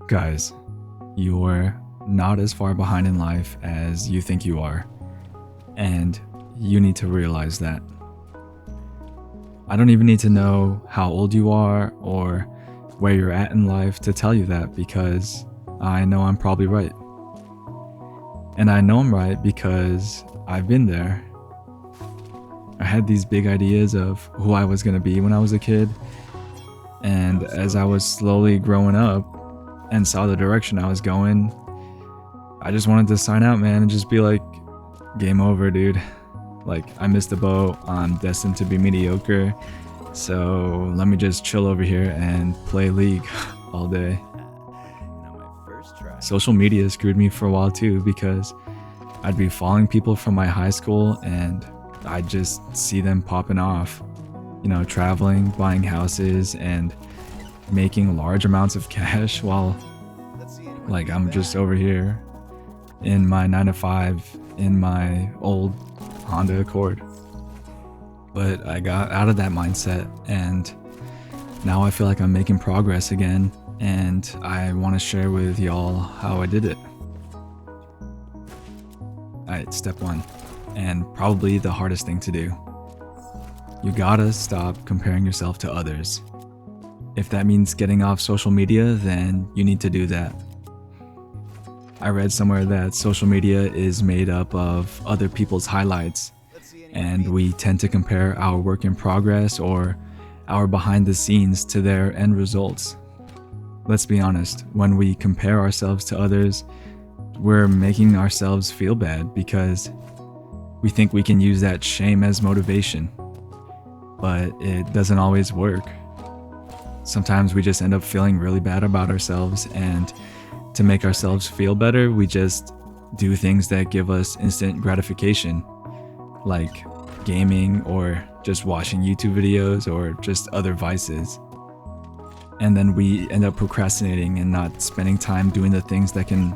Guys, you're not as far behind in life as you think you are, and you need to realize that. I don't even need to know how old you are or where you're at in life to tell you that because I know I'm probably right. And I know I'm right because I've been there. I had these big ideas of who I was going to be when I was a kid, and as I was slowly growing up and saw the direction I was going, I just wanted to sign out, man, and just be like, game over, dude. Like, I missed the boat, I'm destined to be mediocre, so let me just chill over here and play League all day. Social media screwed me for a while too, because I'd be following people from my high school and I'd just see them popping off, traveling, buying houses, and making large amounts of cash while I'm just over here in my 9 to 5 in my old Honda Accord. But I got out of that mindset and now I feel like I'm making progress again, and I want to share with y'all how I did it. Alright, step 1, and probably the hardest thing to do. You gotta stop comparing yourself to others. If that means getting off social media, then you need to do that. I read somewhere that social media is made up of other people's highlights, and we tend to compare our work in progress or our behind the scenes to their end results. Let's be honest, when we compare ourselves to others, we're making ourselves feel bad because we think we can use that shame as motivation. But it doesn't always work. Sometimes we just end up feeling really bad about ourselves, and to make ourselves feel better, we just do things that give us instant gratification, like gaming or just watching YouTube videos or just other vices. And then we end up procrastinating and not spending time doing the things that can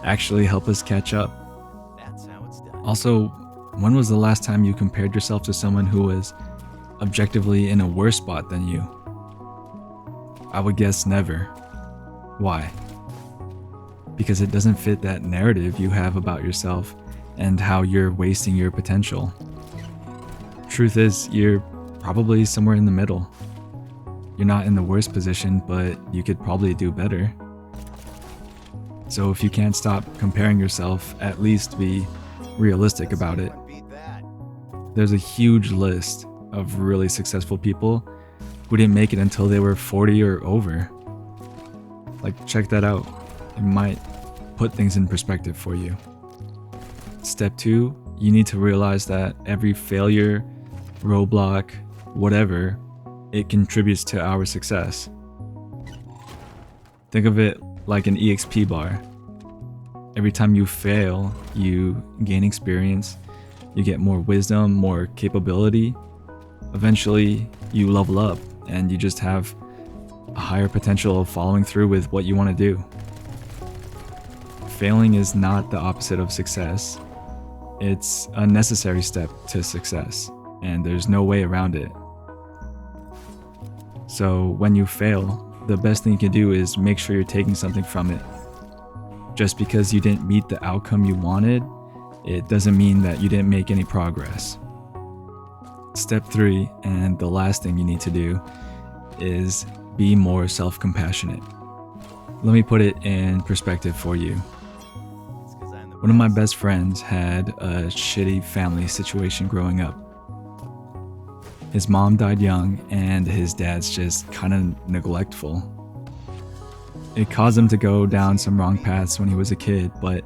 actually help us catch up. Also, when was the last time you compared yourself to someone who was objectively in a worse spot than you? I would guess never. Why? Because it doesn't fit that narrative you have about yourself and how you're wasting your potential. Truth is, you're probably somewhere in the middle. You're not in the worst position, but you could probably do better. So if you can't stop comparing yourself, at least be realistic about it. There's a huge list of really successful people who didn't make it until they were 40 or over. Check that out. It might put things in perspective for you. Step 2, you need to realize that every failure, roadblock, whatever, it contributes to our success. Think of it like an EXP bar. Every time you fail, you gain experience, you get more wisdom, more capability. Eventually, you level up and you just have a higher potential of following through with what you want to do. Failing is not the opposite of success. It's a necessary step to success, and there's no way around it. So when you fail, the best thing you can do is make sure you're taking something from it. Just because you didn't meet the outcome you wanted, it doesn't mean that you didn't make any progress. Step 3, and the last thing you need to do, is be more self-compassionate. Let me put it in perspective for you. One of my best friends had a shitty family situation growing up. His mom died young, and his dad's just kind of neglectful. It caused him to go down some wrong paths when he was a kid, but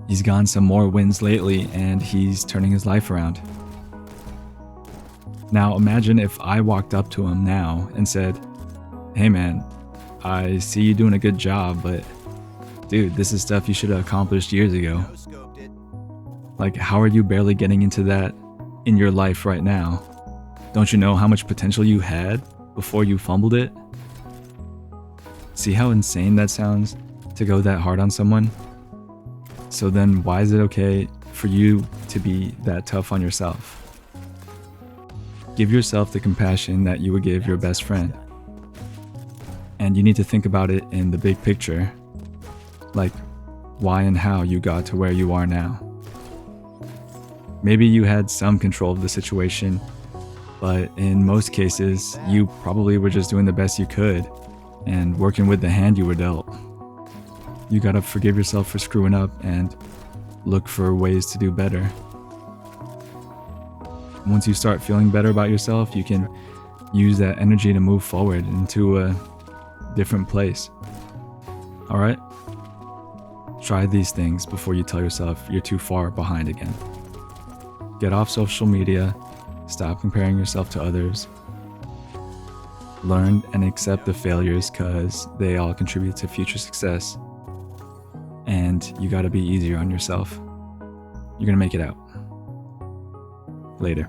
he's gotten some more wins lately, and he's turning his life around. Now imagine if I walked up to him now and said, "Hey man, I see you doing a good job, but dude, this is stuff you should have accomplished years ago. How are you barely getting into that in your life right now? Don't you know how much potential you had before you fumbled it?" See how insane that sounds to go that hard on someone? So then why is it okay for you to be that tough on yourself? Give yourself the compassion that you would give your best friend. And you need to think about it in the big picture, like why and how you got to where you are now. Maybe you had some control of the situation, but in most cases, you probably were just doing the best you could and working with the hand you were dealt. You gotta forgive yourself for screwing up and look for ways to do better. Once you start feeling better about yourself, you can use that energy to move forward into a different place. All right? Try these things before you tell yourself you're too far behind again. Get off social media, stop comparing yourself to others. Learn and accept the failures because they all contribute to future success. And you gotta be easier on yourself. You're gonna make it out. Later.